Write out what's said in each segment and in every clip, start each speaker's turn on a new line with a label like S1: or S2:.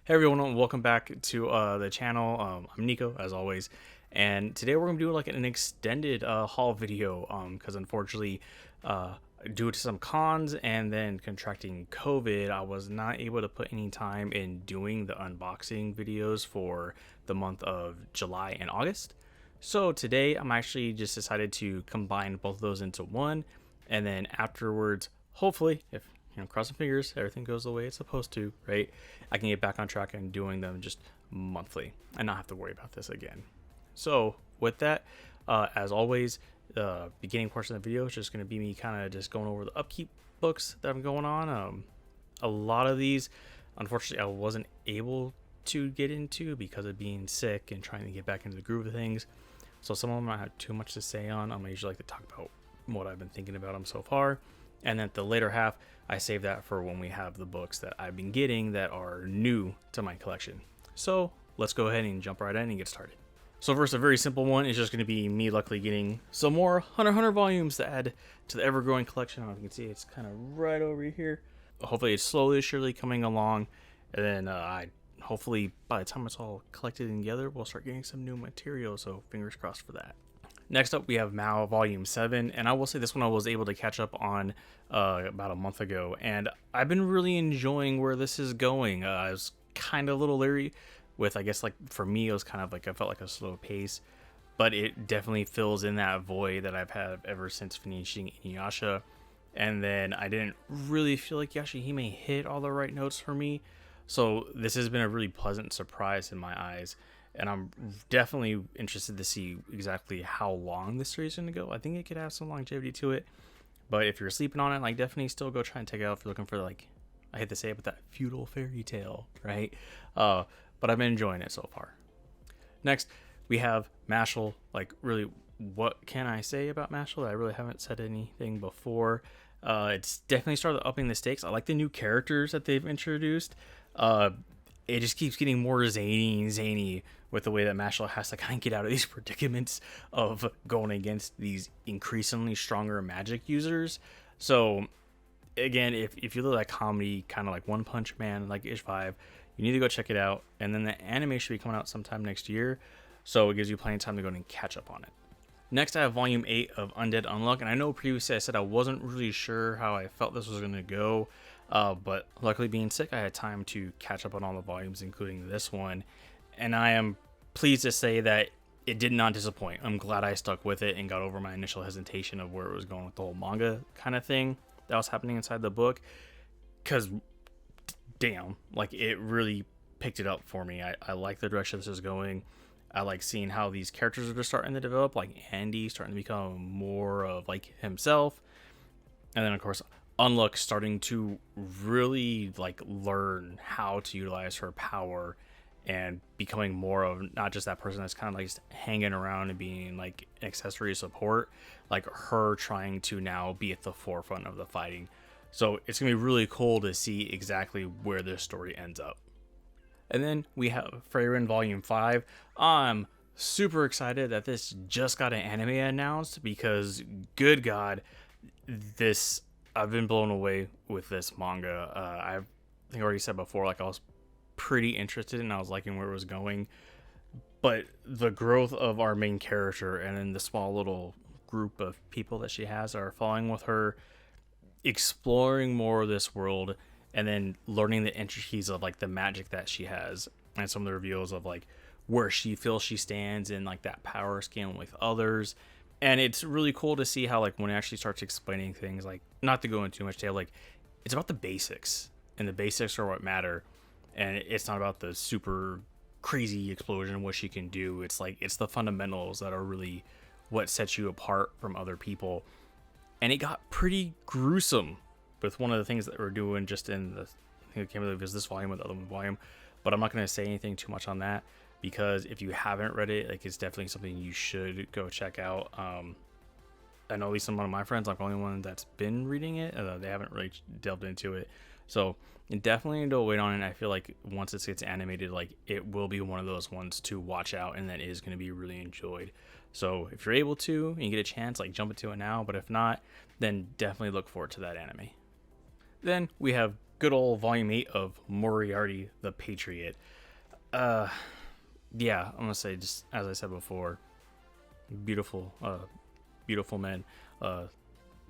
S1: Hey everyone, welcome back to the channel. I'm Nico, as always, and today we're gonna do like an extended haul video because unfortunately, due to some cons and then contracting COVID, I was not able to put any time in doing the unboxing videos for the month of July and August. So today I'm actually just decided to combine both of those into one, and then afterwards, hopefully, if crossing fingers, everything goes the way it's supposed to, right? I can get back on track and doing them just monthly and not have to worry about this again. So with that, as always, the beginning portion of the video is just going to be me kind of just going over the upkeep books that I'm going on. A lot of these, unfortunately, I wasn't able to get into because of being sick and trying to get back into the groove of things. So some of them I have too much to say on. I usually like to talk about what I've been thinking about them so far. And then the later half, I save that for when we have the books that I've been getting that are new to my collection. So let's go ahead and jump right in and get started. So first, a very simple one is just going to be me luckily getting some more Hunter x Hunter volumes to add to the ever-growing collection. As you can see, it's kind of right over here. Hopefully it's slowly, surely coming along. And then I hopefully by the time it's all collected together, we'll start getting some new material. So fingers crossed for that. Next up, we have Mao Volume 7, and I will say this one I was able to catch up on about a month ago, and I've been really enjoying where this is going. I was kind of a little leery with, I guess, like, for me, it was kind of like, I felt like a slow pace, but it definitely fills in that void that I've had ever since finishing Inuyasha, and then I didn't really feel like Yashahime hit all the right notes for me, so this has been a really pleasant surprise in my eyes. And I'm definitely interested to see exactly how long this series is going to go. I think it could have some longevity to it. But if you're sleeping on it, like, definitely still go try and check it out if you're looking for, like, I hate to say it, but that feudal fairy tale, right? But I've been enjoying it so far. Next, we have Mashle. Like, really, what can I say about Mashle? I really haven't said anything before. It's definitely started upping the stakes. I like the new characters that they've introduced. It just keeps getting more zany with the way that Mashle has to kind of get out of these predicaments of going against these increasingly stronger magic users. So again, if you look at comedy, kind of like One Punch Man, like Ish 5, you need to go check it out. And then the anime should be coming out sometime next year, so it gives you plenty of time to go and catch up on it. Next, I have Volume 8 of Undead Unluck, and I know previously I said I wasn't really sure how I felt this was going to go, but luckily being sick, I had time to catch up on all the volumes, including this one, and I am pleased to say that it did not disappoint. I'm glad I stuck with it and got over my initial hesitation of where it was going with the whole manga kind of thing that was happening inside the book, because damn, like, it really picked it up for me. I like the direction this is going. I like seeing how these characters are just starting to develop, like Andy starting to become more of like himself, and then of course Unluck starting to really like learn how to utilize her power and becoming more of not just that person that's kind of like just hanging around and being like accessory support, like her trying to now be at the forefront of the fighting. So it's gonna be really cool to see exactly where this story ends up. And then we have Frieren Volume 5. I'm super excited that this just got an anime announced because, good God, I've been blown away with this manga. I think I already said before, like, I was pretty interested and I was liking where it was going. But the growth of our main character and then the small little group of people that she has that are following with her, exploring more of this world, and then learning the intricacies of like the magic that she has and some of the reveals of like where she feels she stands in like that power scale with others. And it's really cool to see how like when it actually starts explaining things, like, not to go into too much detail, like, it's about the basics, and the basics are what matter, and it's not about the super crazy explosion what she can do. It's like, it's the fundamentals that are really what sets you apart from other people. And it got pretty gruesome with one of the things that we're doing just in the, I think it came with this volume or the other volume, but I'm not going to say anything too much on that because if you haven't read it, like, it's definitely something you should go check out. I know at least some of my friends, like, the only one that's been reading it, they haven't really delved into it, so you definitely need to wait on it. I feel like once it gets animated, like, it will be one of those ones to watch out and that is going to be really enjoyed. So if you're able to and you get a chance, like, jump into it now, but if not, then definitely look forward to that anime. Then we have good old volume 8 of Moriarty the Patriot. Yeah, I'm gonna say, just as I said before, beautiful, beautiful men,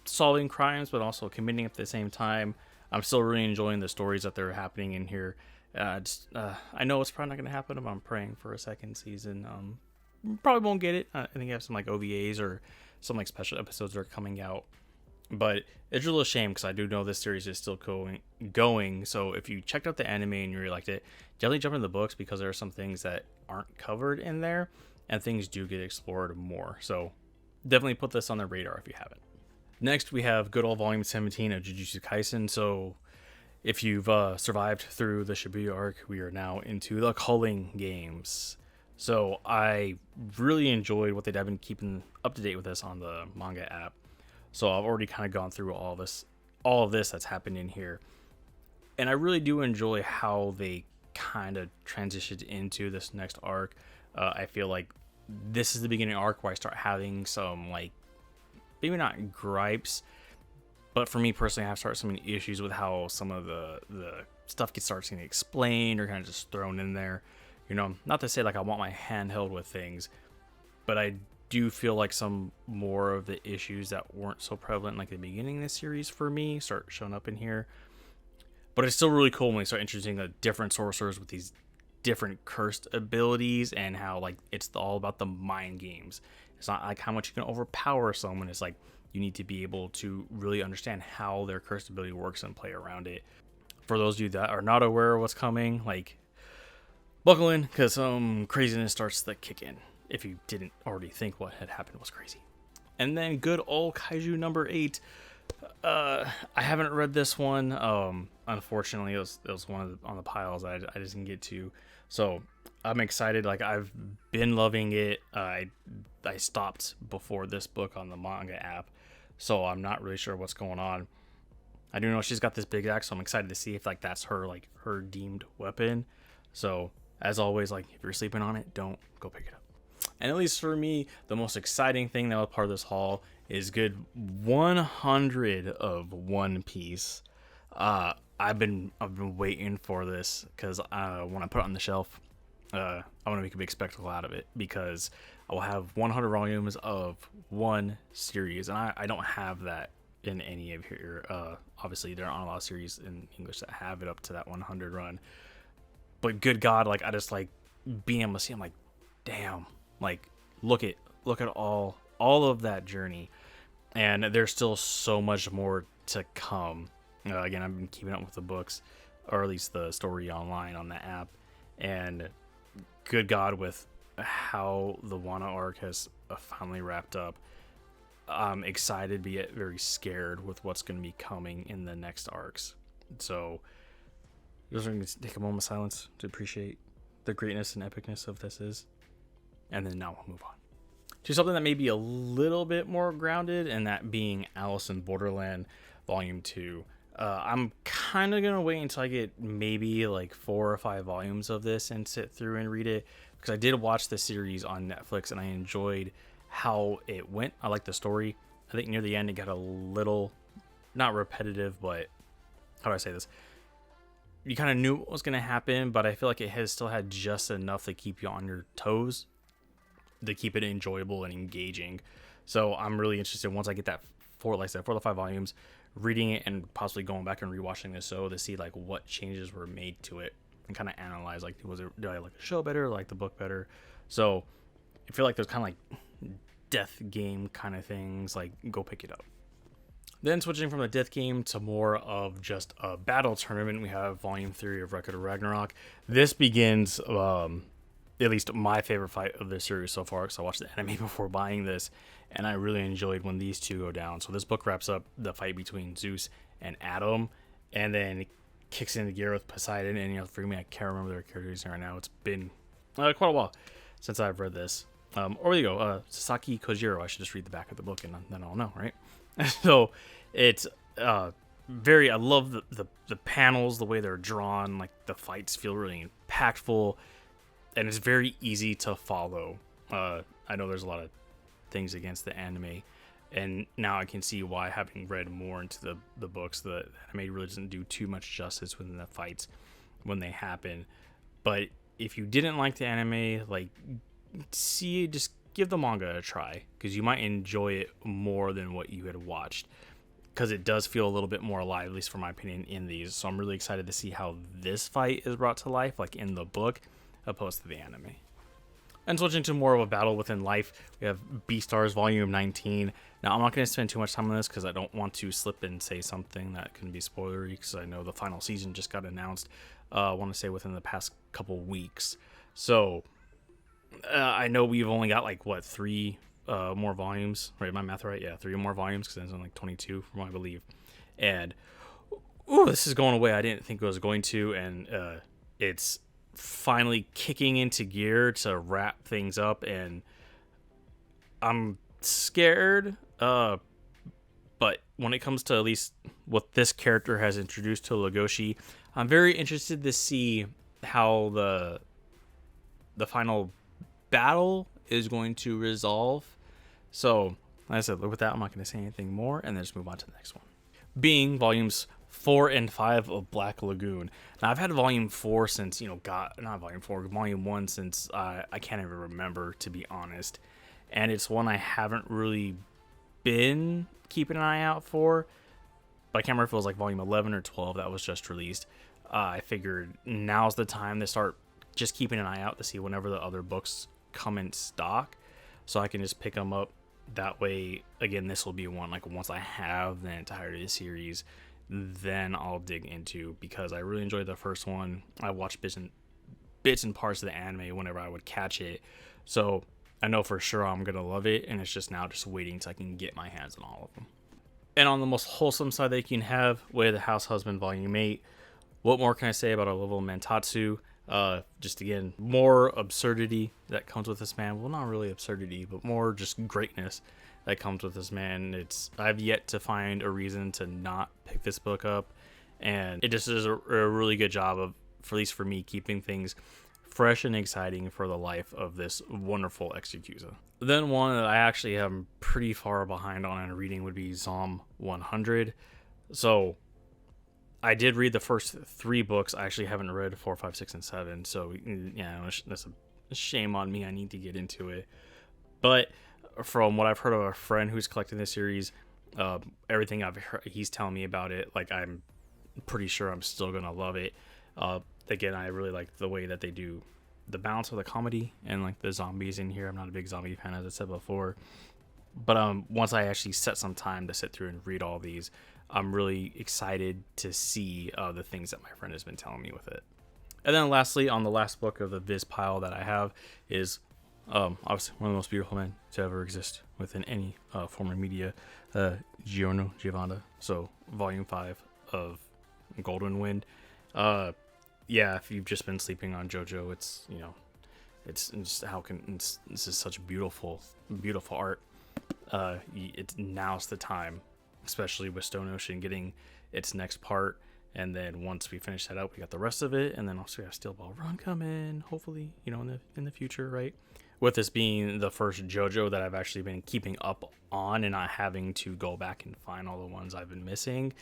S1: solving crimes but also committing at the same time. I'm still really enjoying the stories that they're happening in here. I know it's probably not gonna happen, but I'm praying for a second season. Probably won't get it. I think I have some like OVAs or some like special episodes that are coming out. But it's a little shame because I do know this series is still going. So if you checked out the anime and you really liked it, definitely jump into the books because there are some things that aren't covered in there and things do get explored more. So definitely put this on the radar if you haven't. Next, we have good old volume 17 of Jujutsu Kaisen. So if you've survived through the Shibuya arc, we are now into the culling games. So I really enjoyed what they've been keeping up to date with this on the manga app. So I've already kind of gone through all of this that's happened in here. And I really do enjoy how they kind of transitioned into this next arc. I feel like this is the beginning arc where I start having some, like, maybe not gripes, but for me personally, I have started some issues with how some of the stuff starts getting explained or kind of just thrown in there. You know, not to say like I want my hand held with things, but I do feel like some more of the issues that weren't so prevalent like the beginning of the series for me start showing up in here. But it's still really cool when they start introducing the different sorcerers with these different cursed abilities and how like it's all about the mind games. It's not like how much you can overpower someone. It's like you need to be able to really understand how their cursed ability works and play around it. For those of you that are not aware of what's coming, like, buckle in because some craziness starts to kick in if you didn't already think what had happened was crazy. And then good old Kaiju number 8. I haven't read this one. Unfortunately, it was one of on the piles I just didn't get to. So I'm excited. Like, I've been loving it. I stopped before this book on the manga app, so I'm not really sure what's going on. I do know she's got this big axe, so I'm excited to see if like that's her deemed weapon. So as always, like, if you're sleeping on it, don't go pick it up. And at least for me, the most exciting thing that was part of this haul is good 100 of One Piece. I've been waiting for this because when I put it on the shelf, I want to make a big spectacle out of it because I will have 100 volumes of one series, and I don't have that in any of here. Obviously, there aren't a lot of series in English that have it up to that 100 run. But good God, like, I just like being able to see. I'm like, damn, like look at all of that journey, and there's still so much more to come. Again, I've been keeping up with the books, or at least the story online on the app, and good God, with how the Wano arc has finally wrapped up, I'm excited, be yet very scared with what's going to be coming in the next arcs. So just going to take a moment of silence to appreciate the greatness and epicness of this is, and then now we'll move on to something that may be a little bit more grounded, and that being Alice in Borderland Volume 2. I'm kind of going to wait until I get maybe like 4 or 5 volumes of this and sit through and read it, because I did watch the series on Netflix and I enjoyed how it went. I like the story. I think near the end it got a little, not repetitive, but how do I say this? You kind of knew what was going to happen, but I feel like it has still had just enough to keep you on your toes, to keep it enjoyable and engaging. So I'm really interested once I get that 4 to 5 volumes, reading it and possibly going back and rewatching the show to see like what changes were made to it and kind of analyze like, did I like the show better, or like the book better? So I feel like there's kind of like death game kind of things, like go pick it up. Then switching from the death game to more of just a battle tournament, we have Volume 3 of Record of Ragnarok. This begins at least my favorite fight of the series so far, because I watched the anime before buying this, and I really enjoyed when these two go down. So this book wraps up the fight between Zeus and Adam, and then kicks into gear with Poseidon, and for me, I can't remember their characters right now. It's been quite a while since I've read this. Or there you go, Sasaki Kojiro. I should just read the back of the book, and then I'll know, right? So it's I love the panels, the way they're drawn, like the fights feel really impactful, and it's very easy to follow. I know there's a lot of things against the anime, And now I can see why, having read more into the books, the anime really doesn't do too much justice within the fights when they happen. But if you didn't like the anime, like, just give the manga a try, because you might enjoy it more than what you had watched, because it does feel a little bit more alive, at least for my opinion, in these. So I'm really excited to see how this fight is brought to life, like in the book, opposed to the anime. And switching to more of a battle within life, we have Beastars Volume 19. Now, I'm not going to spend too much time on this because I don't want to slip and say something that can be spoilery, because I know the final season just got announced, I want to say within the past couple weeks. So, I know we've only got, like, what, 3 more volumes? Right, my math right? Yeah, 3 more volumes, because it's on, like, 22, from what I believe. And, ooh, this is going away. I didn't think it was going to, and it's finally kicking into gear to wrap things up, and I'm scared, but when it comes to at least what this character has introduced to Legoshi, I'm very interested to see how the final battle is going to resolve. So, like I said, with that, I'm not going to say anything more, and then just move on to the next one, being volumes 4 and 5 of Black Lagoon. Now, I've had volume 4 since, not volume 4, volume 1 since I can't even remember, to be honest. And it's one I haven't really been keeping an eye out for. But I can't remember if it was like volume 11 or 12 that was just released. I figured now's the time to start just keeping an eye out to see whenever the other books come in stock, so I can just pick them up. That way, again, this will be one, like, once I have the entirety of the series, then I'll dig into, because I really enjoyed the first one. I watched bits and parts of the anime whenever I would catch it, so I know for sure I'm gonna love it, and it's just now just waiting till I can get my hands on all of them. And on the most wholesome side that you can have, Way of the House Husband Volume 8. What more can I say about our level Mantatsu? Just again, more absurdity that comes with this man. Well, not really absurdity, but more just greatness that comes with this man. I've yet to find a reason to not pick this book up, and it just does a really good job of, for at least for me, keeping things fresh and exciting for the life of this wonderful Execuza. Then one that I actually am pretty far behind on in reading would be Zom 100. So I did read the first 3 books. I actually haven't read 4, 5, 6, and 7. So yeah, that's a shame on me. I need to get into it. But from what I've heard of a friend who's collecting this series, everything I've heard, he's telling me about it, like, I'm pretty sure I'm still gonna love it. Again, I really like the way that they do the balance of the comedy and, like, the zombies in here. I'm not a big zombie fan, as I said before, but once I actually set some time to sit through and read all these, I'm really excited to see the things that my friend has been telling me with it. And then lastly, on the last book of the Viz pile that I have is obviously one of the most beautiful men to ever exist within any form of media, Giorno Giovanna. So volume 5 of Golden Wind. Yeah, if you've just been sleeping on JoJo, it's just this is such beautiful art. Now's the time, especially with Stone Ocean getting its next part, and then once we finish that up, we got the rest of it, and then also we have Steel Ball Run coming, hopefully, in the future, right? With this being the first JoJo that I've actually been keeping up on and not having to go back and find all the ones I've been missing,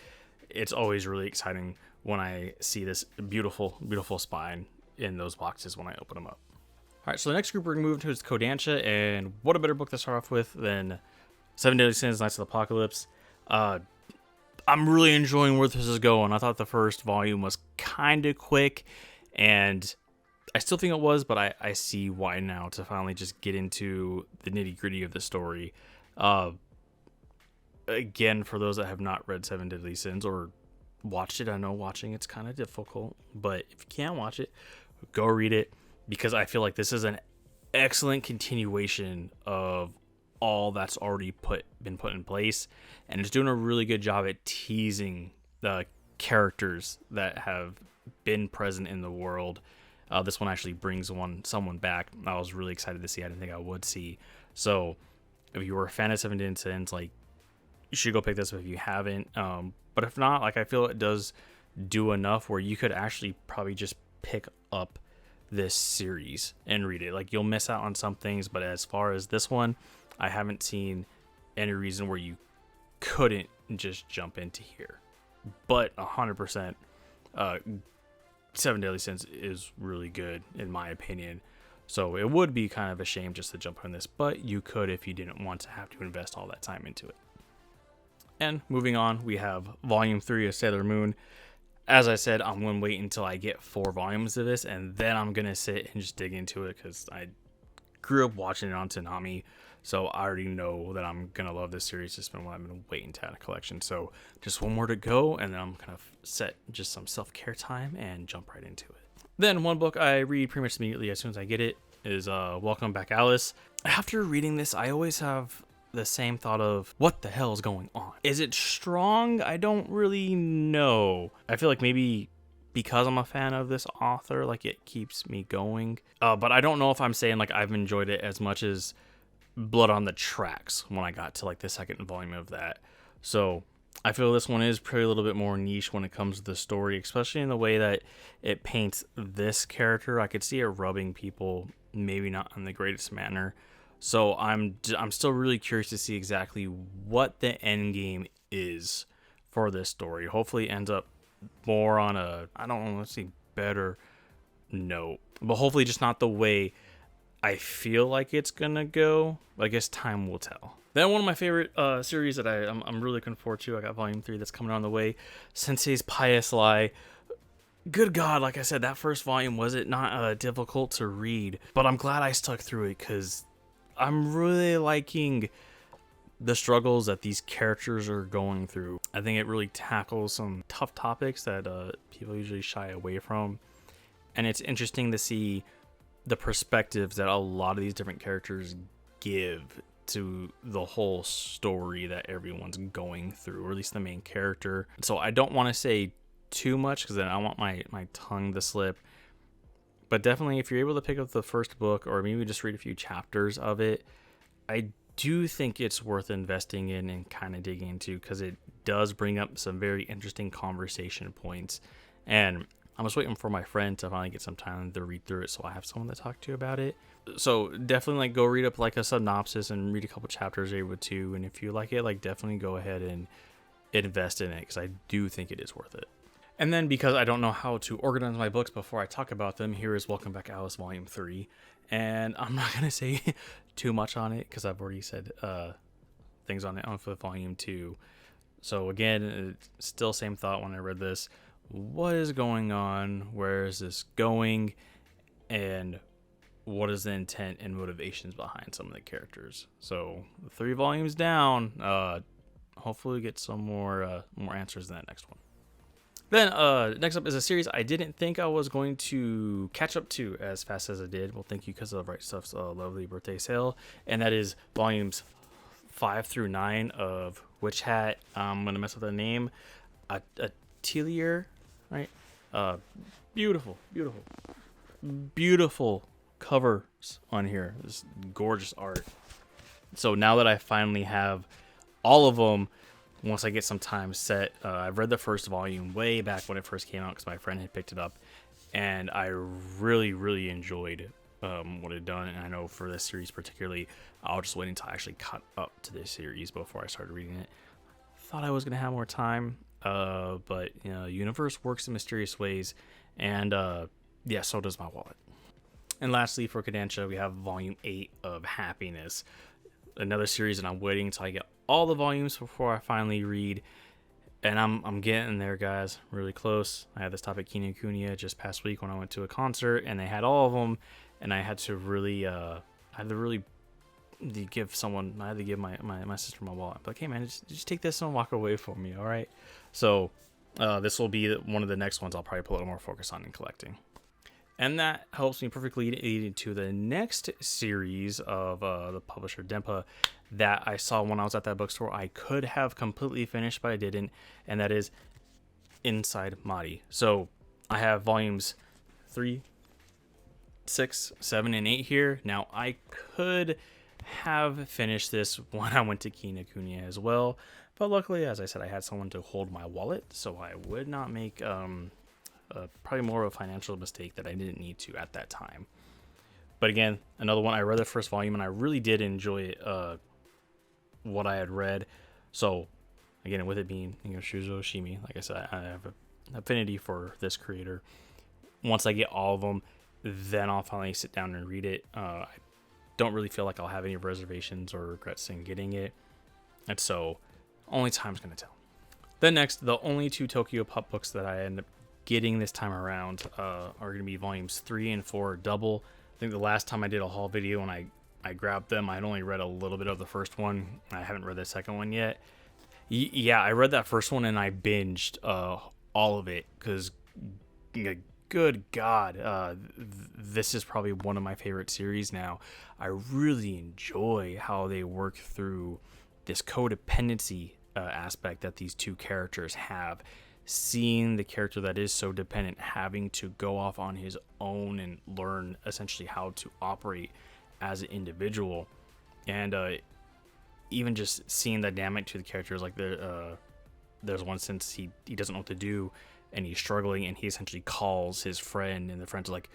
S1: it's always really exciting when I see this beautiful, beautiful spine in those boxes when I open them up. All right, so the next group we're going to move into is Kodansha, and what a better book to start off with than 7 Deadly Sins, Knights of the Apocalypse. I'm really enjoying where this is going. I thought the first volume was kind of quick, and I still think it was, but I see why now, to finally just get into the nitty-gritty of the story. Again, for those that have not read 7 Deadly Sins or watched it, I know watching it's kind of difficult, but if you can't watch it, go read it, because I feel like this is an excellent continuation of all that's already been put in place, and it's doing a really good job at teasing the characters that have been present in the world. This one actually brings someone back. I was really excited to see. I didn't think I would see. So if you were a fan of 7 Deadly Sins, like, you should go pick this up if you haven't. But if not, like, I feel it does do enough where you could actually probably just pick up this series and read it. Like, you'll miss out on some things, but as far as this one, I haven't seen any reason where you couldn't just jump into here. But 100%, Seven Deadly Sins is really good in my opinion. So it would be kind of a shame just to jump on this, but you could if you didn't want to have to invest all that time into it. And moving on, we have Volume 3 of Sailor Moon. As I said, I'm going to wait until I get 4 volumes of this, and then I'm going to sit and just dig into it, because I grew up watching it on Toonami, so I already know that I'm going to love this series. It's been what I've been waiting to add a collection. So just one more to go, and then I'm going to set just some self-care time and jump right into it. Then one book I read pretty much immediately as soon as I get it is Welcome Back, Alice. After reading this, I always have the same thought of, what the hell is going on? Is it strong? I don't really know. I feel like maybe because I'm a fan of this author, like it keeps me going. But I don't know if I'm saying like I've enjoyed it as much as Blood on the Tracks when I got to like the second volume of that. So I feel this one is probably a little bit more niche when it comes to the story, especially in the way that it paints this character. I could see it rubbing people, maybe not in the greatest manner. So I'm still really curious to see exactly what the end game is for this story. Hopefully it ends up more on a, I don't know, let's see, better note. But hopefully just not the way I feel like it's gonna go. I guess time will tell. Then one of my favorite series that I'm really looking forward to, I got Volume 3 that's coming on the way, Sensei's Pious Lie. Good God, like I said, that first volume, was it not difficult to read? But I'm glad I stuck through it, because I'm really liking the struggles that these characters are going through. I think it really tackles some tough topics that people usually shy away from. And it's interesting to see the perspectives that a lot of these different characters give to the whole story that everyone's going through, or at least the main character. So I don't want to say too much, because then I want my tongue to slip. But definitely, if you're able to pick up the first book, or maybe just read a few chapters of it, I do think it's worth investing in and kind of digging into, because it does bring up some very interesting conversation points. And I'm just waiting for my friend to finally get some time to read through it, so I have someone to talk to about it. So definitely, like, go read up like a synopsis and read a couple chapters or two. And if you like it, like, definitely go ahead and invest in it, because I do think it is worth it. And then, because I don't know how to organize my books before I talk about them, here is Welcome Back, Alice Volume 3. And I'm not going to say too much on it, because I've already said things on it for Volume 2. So again, it's still same thought when I read this. What is going on? Where is this going? And what is the intent and motivations behind some of the characters? So 3 volumes down. Hopefully we get some more answers in that next one. Then next up is a series I didn't think I was going to catch up to as fast as I did. Well, thank you, because of Right Stuff's lovely birthday sale. And that is volumes 5 through 9 of Witch Hat. I'm going to mess up the name. Atelier, right? Beautiful, beautiful, beautiful covers on here. This gorgeous art. So now that I finally have all of them, once I get some time set, I've read the first volume way back when it first came out, because my friend had picked it up, and I really, really enjoyed what it had done. And I know for this series particularly, I'll just wait until I actually caught up to this series before I started reading it. Thought I was going to have more time, but you know, universe works in mysterious ways, and yeah, so does my wallet. And lastly, for Kodansha, we have Volume 8 of Happiness, another series that I'm waiting until I get all the volumes before I finally read. And I'm getting there, guys, really close. I had this stop at Kinokuniya just past week when I went to a concert, and they had all of them, and I had to really give someone, I had to give my sister my wallet. But like, hey man, just take this and walk away from me, all right? So this will be one of the next ones I'll probably put a little more focus on in collecting. And that helps me perfectly lead into the next series of the publisher Dempa that I saw when I was at that bookstore. I could have completely finished, but I didn't. And that is Inside Mari. So I have volumes 3, 6, 7, and 8 here. Now I could have finished this when I went to Kinokuniya as well. But luckily, as I said, I had someone to hold my wallet, so I would not make probably more of a financial mistake that I didn't need to at that time. But again, another one, I read the first volume and I really did enjoy it what I had read. So again, with it being, Shuzo Oshimi, like I said, I have an affinity for this creator. Once I get all of them, then I'll finally sit down and read it. I don't really feel like I'll have any reservations or regrets in getting it, and so only time's gonna tell. Then next, the only two Tokyo Pop books that I end up getting this time around are going to be volumes 3 and 4 double. I think the last time I did a haul video and I grabbed them, I had only read a little bit of the first one. I haven't read the second one yet. Yeah, I read that first one and I binged all of it because, good God, this is probably one of my favorite series now. I really enjoy how they work through this codependency aspect that these two characters have. Seeing the character that is so dependent having to go off on his own and learn essentially how to operate as an individual, and even just seeing the dynamic to the characters. Like there's one instance he doesn't know what to do and he's struggling, and he essentially calls his friend, and the friend's like,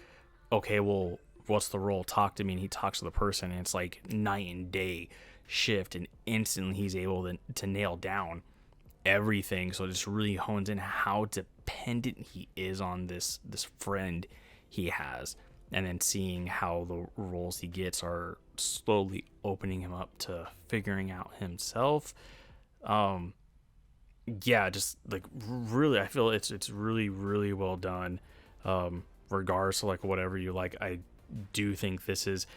S1: okay, well, what's the role? Talk to me. And he talks to the person, and it's like night and day shift, and instantly he's able to nail down everything. So it just really hones in how dependent he is on this friend he has, and then seeing how the roles he gets are slowly opening him up to figuring out himself. Yeah, just like really, I feel it's really, really well done. Regardless of like whatever you like, I do think this is,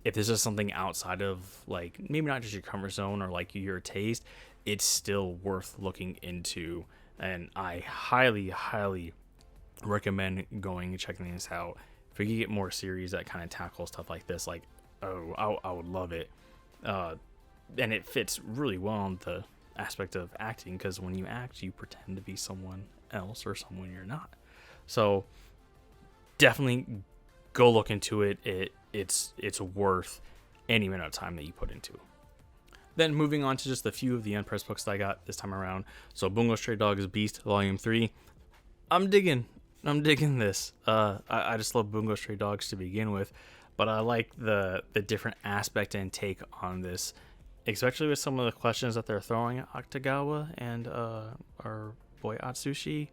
S1: if this is something outside of like maybe not just your comfort zone or like your taste, it's still worth looking into, and I highly, highly recommend going and checking this out. If we could get more series that kind of tackle stuff like this, like, I would love it. And it fits really well on the aspect of acting, because when you act, you pretend to be someone else or someone you're not. So definitely go look into it. It's worth any minute of time that you put into it. Then moving on to just a few of the unpressed books that I got this time around. So Bungo Stray Dogs Beast Volume 3. I'm digging this. I just love Bungo Stray Dogs to begin with, but I like the different aspect and take on this, especially with some of the questions that they're throwing at Akutagawa and our boy Atsushi.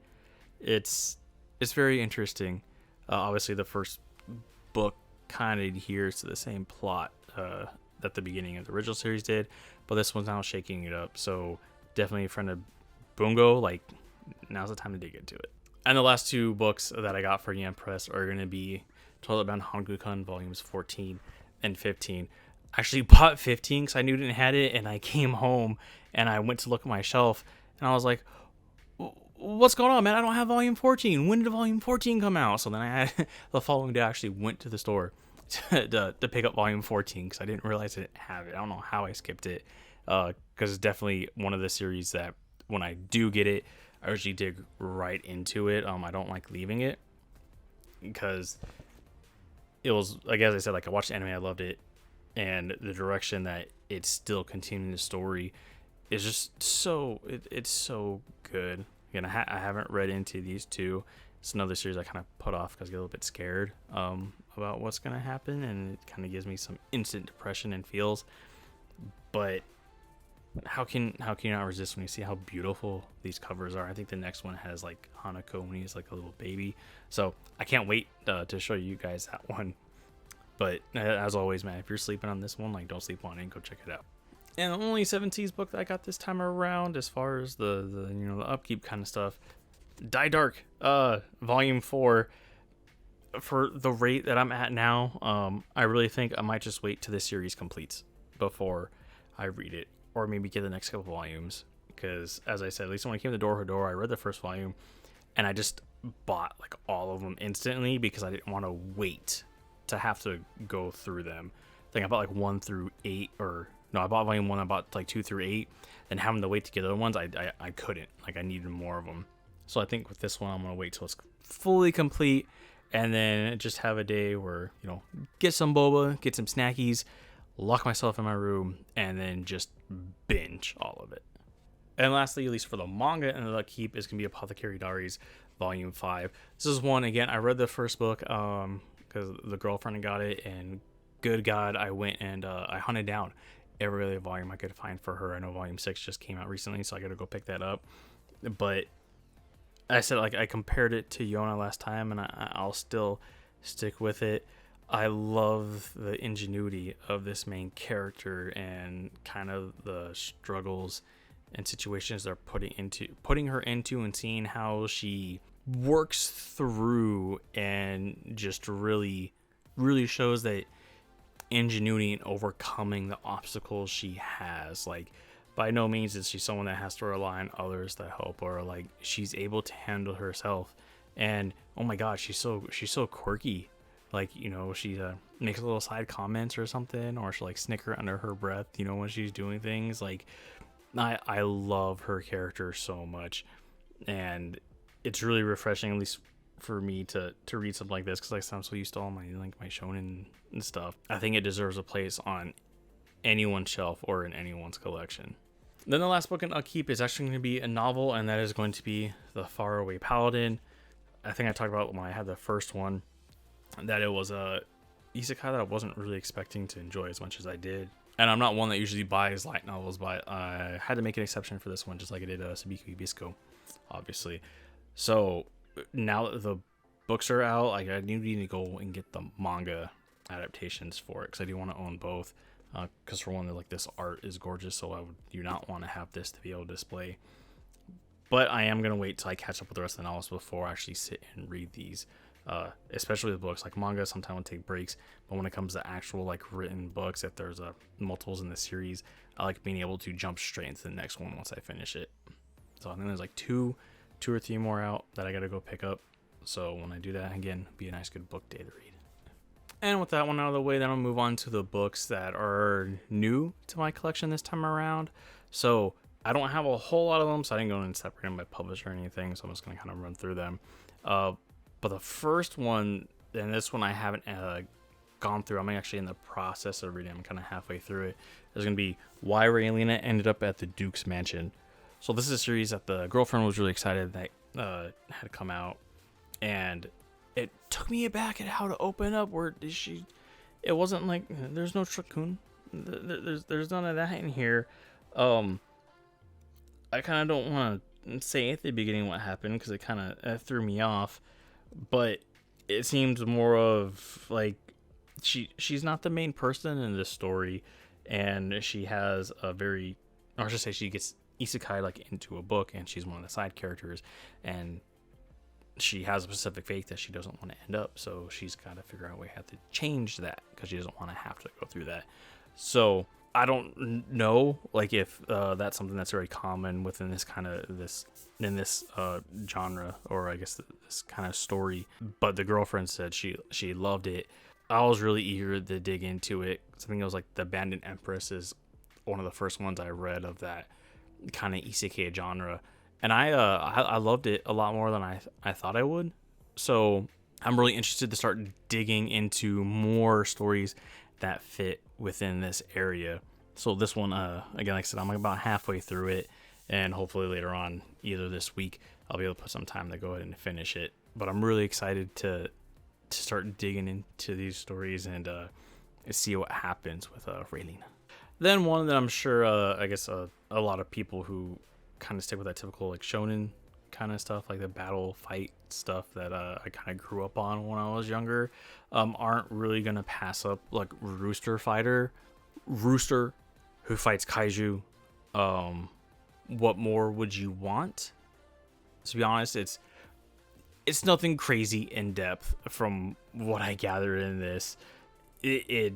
S1: It's very interesting. Obviously, the first book kind of adheres to the same plot that the beginning of the original series did, but this one's now shaking it up. So definitely a friend of Bungo, like, now's the time to dig into it. And the last two books that I got for Yen Press are going to be Toilet Bound Hangukun volumes 14 and 15. I actually bought 15 because I knew I didn't have it, and I came home and I went to look at my shelf and I was like, what's going on, man? I don't have volume 14. When did volume 14 come out? So then I had the following day I actually went to the store to pick up volume 14 because I didn't realize I didn't have it. I don't know how I skipped it, because it's definitely one of the series that when I do get it, I usually dig right into it. I don't like leaving it because it was, like, as I said, like, I watched the anime, I loved it, and the direction that it's still continuing the story is just so, it's so good. Again, I haven't read into these two. It's another series I kind of put off because I get a little bit scared about what's going to happen, and it kind of gives me some instant depression and feels. But how can you not resist when you see how beautiful these covers are? I think the next one has like Hanako when he's like a little baby, so I can't wait to show you guys that one. But as always, man, if you're sleeping on this one, like, don't sleep on it and go check it out. And the only 70s book that I got this time around, as far as the the upkeep kind of stuff, Die Dark volume 4. For the rate that I'm at now, I really think I might just wait till this series completes before I read it, or maybe get the next couple volumes, because as I said, at least when I came to Door I read the first volume and I just bought like all of them instantly because I didn't want to wait to have to go through them. I think I bought like 1 through 8, or no, I bought volume 1, I bought like 2 through 8, then having to wait to get other ones, I couldn't, like, I needed more of them. So I think with this one, I'm gonna wait till it's fully complete, and then just have a day where, get some boba, get some snackies, lock myself in my room, and then just binge all of it. And lastly, at least for the manga and the upkeep, is going to be Apothecary Diaries Volume 5. This is one, again, I read the first book because the girlfriend got it, and good God, I went and I hunted down every other volume I could find for her. I know volume 6 just came out recently, so I gotta go pick that up. But I said, like, I compared it to Yona last time, and I'll still stick with it. I love the ingenuity of this main character and kind of the struggles and situations they're putting her into, and seeing how she works through and just really shows that ingenuity in overcoming the obstacles she has. Like, by no means is she someone that has to rely on others to help, or like she's able to handle herself. And oh my god, she's so quirky. Like, you know, she makes little side comments or something, or she'll like snicker under her breath, you know, when she's doing things. Like, I love her character so much, and it's really refreshing, at least for me, to read something like this, because like, I'm so used to all my shonen and stuff. I think it deserves a place on anyone's shelf or in anyone's collection. Then the last book in Upkeep is actually going to be a novel, and that is going to be The Faraway Paladin. I think I talked about when I had the first one that it was a isekai that I wasn't really expecting to enjoy as much as I did. And I'm not one that usually buys light novels, but I had to make an exception for this one, just like I did Subiku Hibisco, obviously. So now that the books are out, like, I need to go and get the manga adaptations for it, because I do want to own both. Because for one, like, this art is gorgeous, so I do not want to have this to be able to display. But I am going to wait till I catch up with the rest of the novels before I actually sit and read these. Especially the books. Like, manga, sometimes I'll take breaks, but when it comes to actual, like, written books, if there's multiples in the series, I like being able to jump straight into the next one once I finish it. So I think there's like two or three more out that I gotta go pick up. So when I do that, again, it'll be a nice good book day to read. And with that one out of the way, then I'll move on to the books that are new to my collection this time around. So I don't have a whole lot of them, so I didn't go and separate them by publisher or anything, so I'm just going to kind of run through them. But the first one, and this one I haven't gone through, I'm actually in the process of reading, I'm kind of halfway through it, is going to be Why Raelina Ended Up at the Duke's Mansion. So this is a series that the girlfriend was really excited that had come out, and it took me aback at how to open up. Where did she? It wasn't like there's no Traccoon. There's none of that in here. I kind of don't want to say at the beginning what happened, because it kind of threw me off. But it seems more of like she's not the main person in this story, and she has a very, or I should say, she gets isekai like into a book, and she's one of the side characters, and she has a specific fate that she doesn't want to end up, so she's got to figure out a way how to change that, because she doesn't want to have to go through that. So I don't know, like, if that's something that's very common within this kind of this genre, or I guess this kind of story. But the girlfriend said she loved it. I was really eager to dig into it. I think it was like The Abandoned Empress is one of the first ones I read of that kind of isekai genre. And I loved it a lot more than I thought I would. So I'm really interested to start digging into more stories that fit within this area. So this one, again, like I said, I'm about halfway through it, and hopefully later on, either this week, I'll be able to put some time to go ahead and finish it. But I'm really excited to start digging into these stories and see what happens with Raelina. Then one that I'm sure, I guess, a lot of people who kind of stick with that typical like shonen kind of stuff, like the battle fight stuff that I kind of grew up on when I was younger, aren't really gonna pass up like Rooster who fights kaiju. What more would you want? To be honest, it's nothing crazy in depth from what I gathered in this. It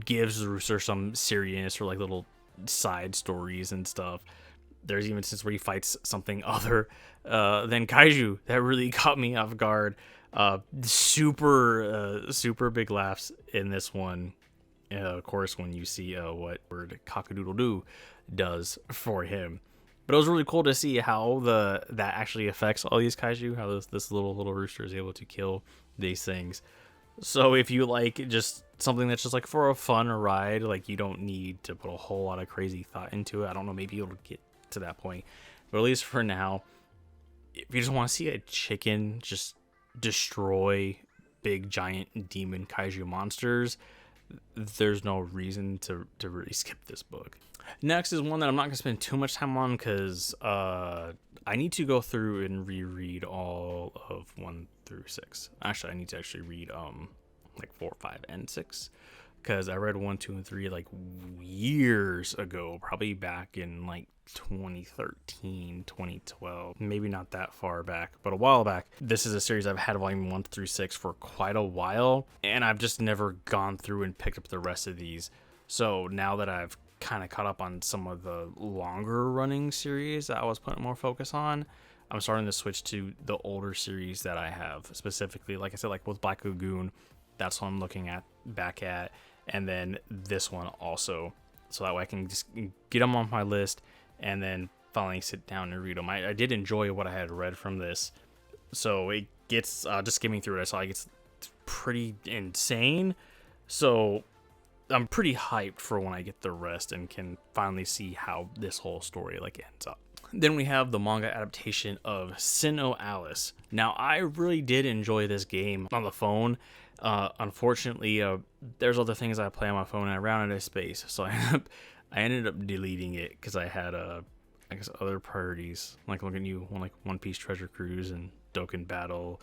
S1: gives the Rooster some seriousness or like little side stories and stuff. There's even since where he fights something other than kaiju that really caught me off guard. Super big laughs in this one. Of course, when you see what word Cock-a-doodle-doo does for him. But it was really cool to see how that actually affects all these kaiju. How this little rooster is able to kill these things. So if you like just something that's just like for a fun ride, like you don't need to put a whole lot of crazy thought into it. I don't know, maybe you'll get to that point, but at least for now, if you just want to see a chicken just destroy big giant demon kaiju monsters, there's no reason to really skip this book. Next is one that I'm not going to spend too much time on because I need to go through and reread all of 1 through 6. Actually, I need to actually read like 4, 5, and 6 because I read 1, 2, and 3 like years ago, probably back in like 2013, 2012, maybe not that far back, but a while back. This is a series I've had volume 1 through 6 for quite a while, and I've just never gone through and picked up the rest of these. So now that I've kind of caught up on some of the longer running series that I was putting more focus on, I'm starting to switch to the older series that I have, specifically, like I said, like with Black Lagoon. That's what I'm looking at back at, and then this one also, so that way I can just get them on my list and then finally sit down and read them. I did enjoy what I had read from this, so it gets just skimming through it, I saw it gets pretty insane, so I'm pretty hyped for when I get the rest and can finally see how this whole story like ends up. Then we have the manga adaptation of Sin o Alice. Now, I really did enjoy this game on the phone. Unfortunately, there's other things I play on my phone and I ran out of space, so I ended up deleting it because I had I guess other priorities, like looking at like One Piece Treasure Cruise and Dokkan Battle,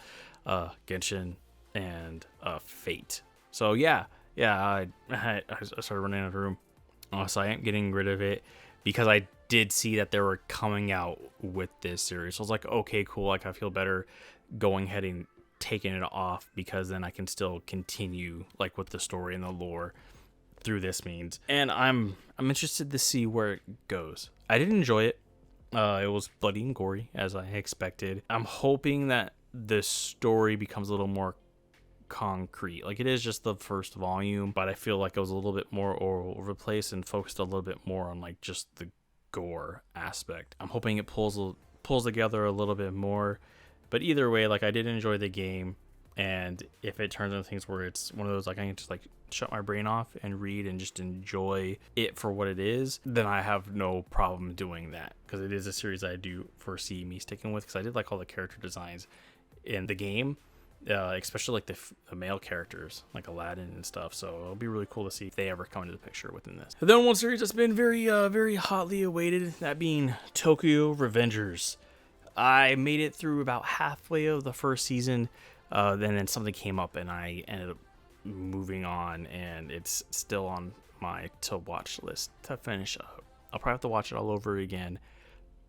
S1: Genshin, and Fate. So yeah, I started running out of room, so I am getting rid of it because I did see that they were coming out with this series. So I was like, okay, cool. Like I feel better going ahead and taking it off because then I can still continue like with the story and the lore through this means. And I'm interested to see where it goes. I did enjoy it. It was bloody and gory as I expected. I'm hoping that the story becomes a little more concrete. Like it is just the first volume, but I feel like it was a little bit more all over the place and focused a little bit more on like just the gore aspect. I'm hoping it pulls together a little bit more, but either way, like I did enjoy the game, and if it turns into things where it's one of those like I can just like shut my brain off and read and just enjoy it for what it is, then I have no problem doing that because it is a series I do foresee me sticking with because I did like all the character designs in the game. Especially like the male characters like Aladdin and stuff, so it'll be really cool to see if they ever come into the picture within this. And then one series that's been very hotly awaited, that being Tokyo Revengers. I made it through about halfway of the first season, then something came up and I ended up moving on, and it's still on my to watch list to finish up. I'll probably have to watch it all over again,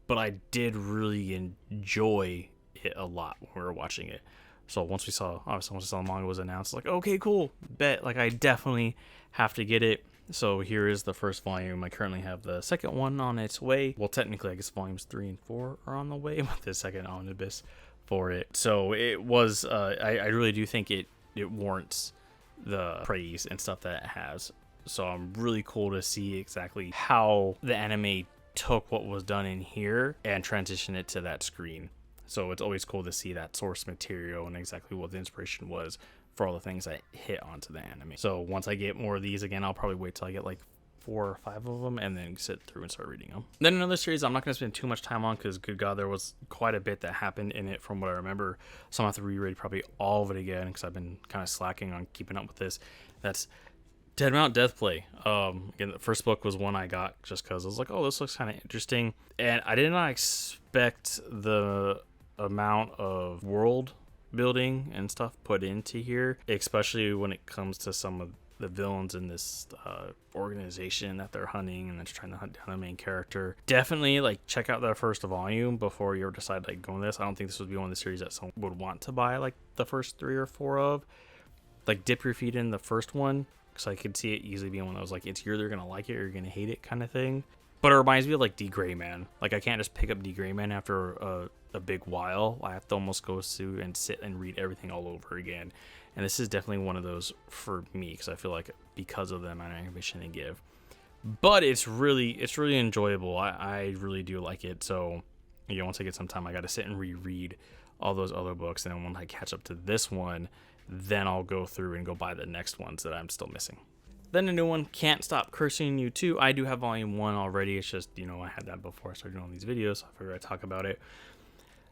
S1: but I did really enjoy it a lot when we were watching it. So once we saw the manga was announced, like, okay, cool, bet. Like, I definitely have to get it. So here is the first volume. I currently have the second one on its way. Well, technically, I guess volumes 3 and 4 are on the way with the second omnibus for it. So it was, I really do think it warrants the praise and stuff that it has. So I'm really cool to see exactly how the anime took what was done in here and transitioned it to that screen. So it's always cool to see that source material and exactly what the inspiration was for all the things that hit onto the anime. So once I get more of these again, I'll probably wait till I get like 4 or 5 of them and then sit through and start reading them. Then another series I'm not going to spend too much time on because, good God, there was quite a bit that happened in it from what I remember. So I'm going to have to reread probably all of it again because I've been kind of slacking on keeping up with this. That's Dead Mount Death Play. Again, the first book was one I got just because I was like, oh, this looks kind of interesting. And I did not expect the amount of world building and stuff put into here, especially when it comes to some of the villains in this organization that they're hunting and that's trying to hunt down the main character. Definitely like check out that first volume before you ever decide like going this. I don't think this would be one of the series that someone would want to buy like the first 3 or 4 of. Like dip your feet in the first one because I could see it easily being one of those like it's either gonna like it or you're gonna hate it kind of thing. But it reminds me of like D Gray Man. Like I can't just pick up D Gray Man after a big while. I have to almost go through and sit and read everything all over again. And this is definitely one of those for me because I feel like because of the amount of animation they give. But it's really enjoyable. I really do like it. So once I get some time, I got to sit and reread all those other books, and then when I catch up to this one, then I'll go through and go buy the next ones that I'm still missing. Then a new one, Can't Stop Cursing You 2. I do have volume 1 already. It's just, I had that before I started doing these videos, so I figured I'd talk about it.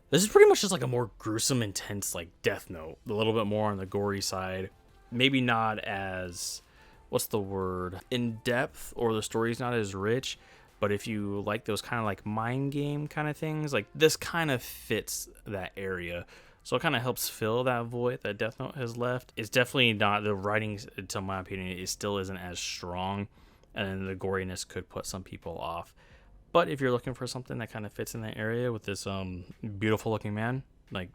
S1: This is pretty much just like a more gruesome, intense, like Death Note. A little bit more on the gory side. Maybe not as what's the word, in depth, or the story's not as rich. But if you like those kind of like mind game kind of things, like this kind of fits that area. So it kind of helps fill that void that Death Note has left. It's definitely not, the writing, to my opinion, it still isn't as strong, and the goriness could put some people off. But if you're looking for something that kind of fits in that area with this beautiful looking man, like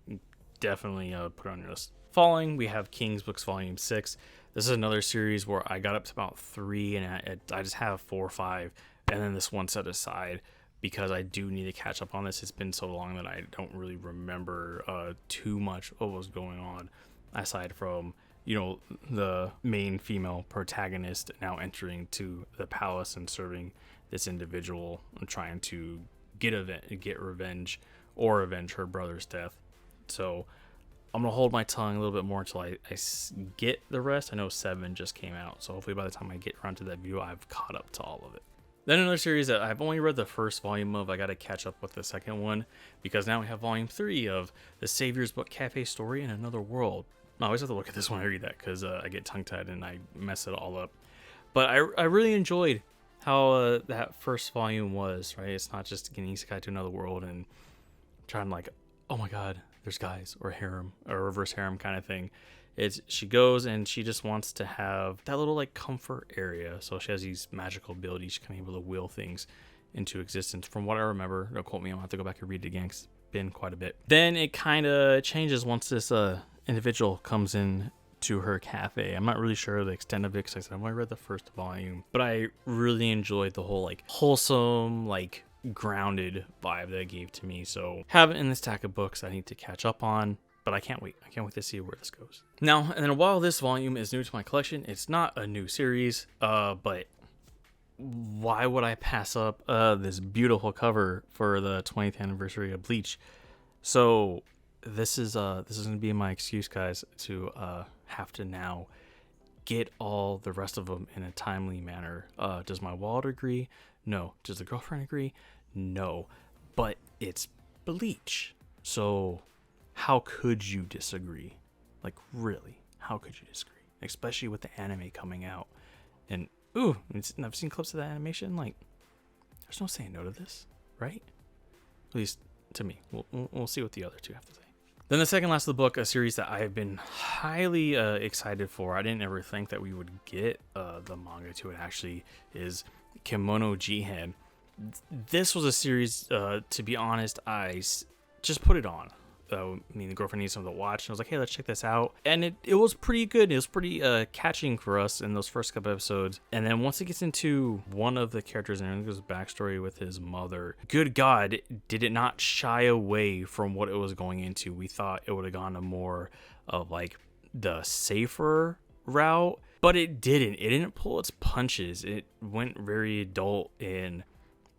S1: definitely put it on your list. Following, we have King's Books Volume 6. This is another series where I got up to about 3, and I just have 4 or 5, and then this one set aside because I do need to catch up on this. It's been so long that I don't really remember too much what was going on, aside from, you know, the main female protagonist now entering to the palace and serving this individual and trying to get revenge or avenge her brother's death. So I'm gonna hold my tongue a little bit more until I get the rest. I know 7 just came out, so hopefully by the time I get around to that video, I've caught up to all of it. Then another series that I've only read the first volume of, I got to catch up with the second one, because now we have volume 3 of The Savior's Book Cafe Story in Another World. I always have to look at this when I read that, because I get tongue-tied and I mess it all up. But I really enjoyed how that first volume was, right? It's not just getting isekai to another world and trying like, oh my god, there's guys, or harem, or reverse harem kind of thing. It's, she goes and she just wants to have that little like comfort area. So she has these magical abilities. She's kind of able to will things into existence. From what I remember, don't quote me, I'll have to go back and read it again, 'cause it's been quite a bit. Then it kind of changes once this individual comes in to her cafe. I'm not really sure the extent of it, because I only read the first volume, but I really enjoyed the whole like wholesome, like grounded vibe that it gave to me. So have it in this stack of books I need to catch up on. But I can't wait. I can't wait to see where this goes. Now, and then while this volume is new to my collection, it's not a new series. But why would I pass up this beautiful cover for the 20th anniversary of Bleach? So this is gonna be my excuse, guys, to have to now get all the rest of them in a timely manner. Does my wallet agree? No. Does the girlfriend agree? No. But it's Bleach, so how could you disagree? Like, really, how could you disagree? Especially with the anime coming out. And, ooh, I've seen clips of that animation. Like, there's no saying no to this, right? At least to me. We'll see what the other two have to say. Then the second last of the book, a series that I have been highly excited for. I didn't ever think that we would get the manga to it, actually, is Kimono Jihen. This was a series, to be honest, I just put it on. The girlfriend needs something to watch, and I was like, hey, let's check this out. And it was pretty good. It was pretty catching for us in those first couple episodes. And then once it gets into one of the characters, and it goes backstory with his mother, good God, did it not shy away from what it was going into. We thought it would have gone to more of like the safer route, but it didn't. It didn't pull its punches. It went very adult in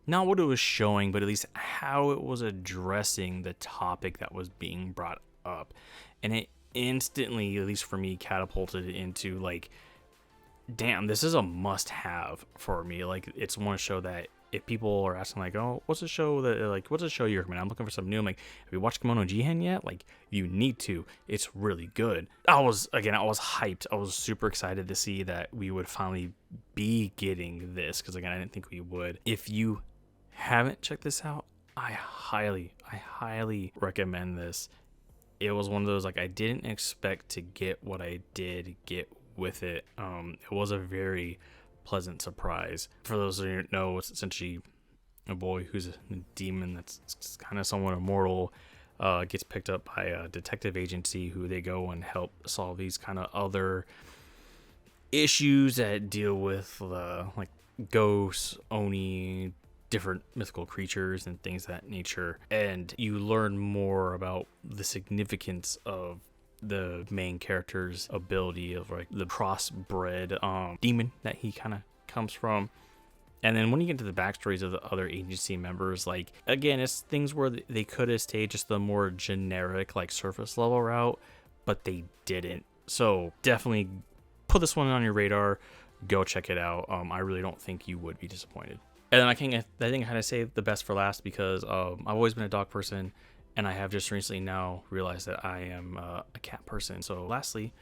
S1: not what it was showing, but at least how it was addressing the topic that was being brought up. And it instantly, at least for me, catapulted into like, damn, this is a must-have for me. Like, it's one show that if people are asking like, oh, what's a show you recommend? I'm looking for something new. I'm like, have you watched Kimono Jihen yet? Like, you need to. It's really good. I was hyped. I was super excited to see that we would finally be getting this, because again, I didn't think we would. If you haven't checked this out, I highly recommend this. It was one of those, like, I didn't expect to get what I did get with it. It was a very pleasant surprise. For those of you who know, it's essentially a boy who's a demon that's kind of somewhat immortal, gets picked up by a detective agency who they go and help solve these kind of other issues that deal with like ghosts, oni, different mythical creatures and things of that nature. And you learn more about the significance of the main character's ability of like the crossbred demon that he kind of comes from. And then when you get to the backstories of the other agency members, like, again, it's things where they could have stayed just the more generic, like, surface level route, but they didn't. So definitely put this one on your radar. Go check it out. I really don't think you would be disappointed. And then I think I kind of saved the best for last, because I've always been a dog person, and I have just recently now realized that I am a cat person. So lastly,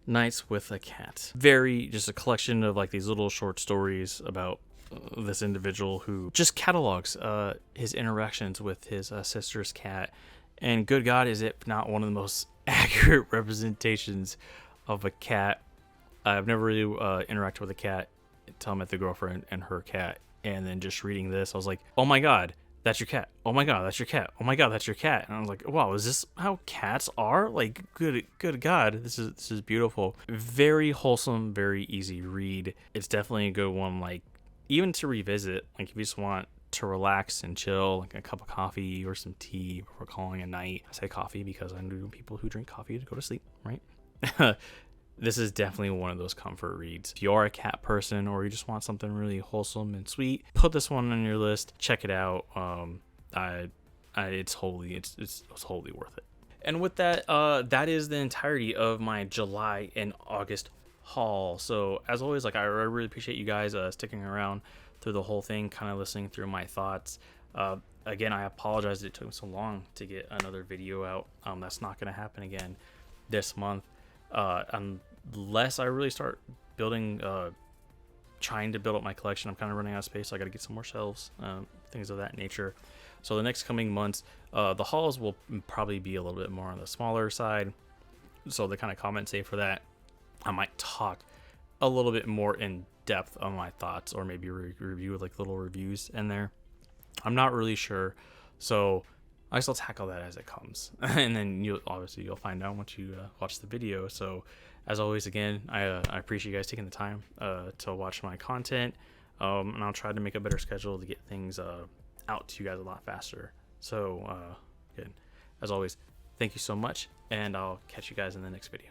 S1: Nights with a Cat. Very just a collection of like these little short stories about this individual who just catalogs his interactions with his sister's cat. And good God, is it not one of the most accurate representations of a cat? I've never really interacted with a cat until I met the girlfriend and her cat. And then just reading this, I was like, oh my God, that's your cat. Oh my God, that's your cat. Oh my God, that's your cat. And I was like, wow, is this how cats are? Like, good God, this is beautiful. Very wholesome, very easy read. It's definitely a good one, like, even to revisit, like if you just want to relax and chill, like a cup of coffee or some tea before calling a night. I say coffee because I know people who drink coffee to go to sleep, right? This is definitely one of those comfort reads. If you are a cat person or you just want something really wholesome and sweet, put this one on your list. Check it out. It's totally worth it. And with that, that is the entirety of my July and August haul. So as always, like I really appreciate you guys sticking around through the whole thing, kind of listening through my thoughts. Again, I apologize it took me so long to get another video out. That's not going to happen again this month. Unless I really start building, trying to build up my collection. I'm kind of running out of space, so I got to get some more shelves, things of that nature. So the next coming months, the hauls will probably be a little bit more on the smaller side. So the kind of compensate for that, I might talk a little bit more in depth on my thoughts, or maybe review with like little reviews in there. I'm not really sure. So I guess I'll tackle that as it comes. And then you'll find out once you watch the video. So as always, again, I appreciate you guys taking the time to watch my content. And I'll try to make a better schedule to get things out to you guys a lot faster. So good. As always, thank you so much, and I'll catch you guys in the next video.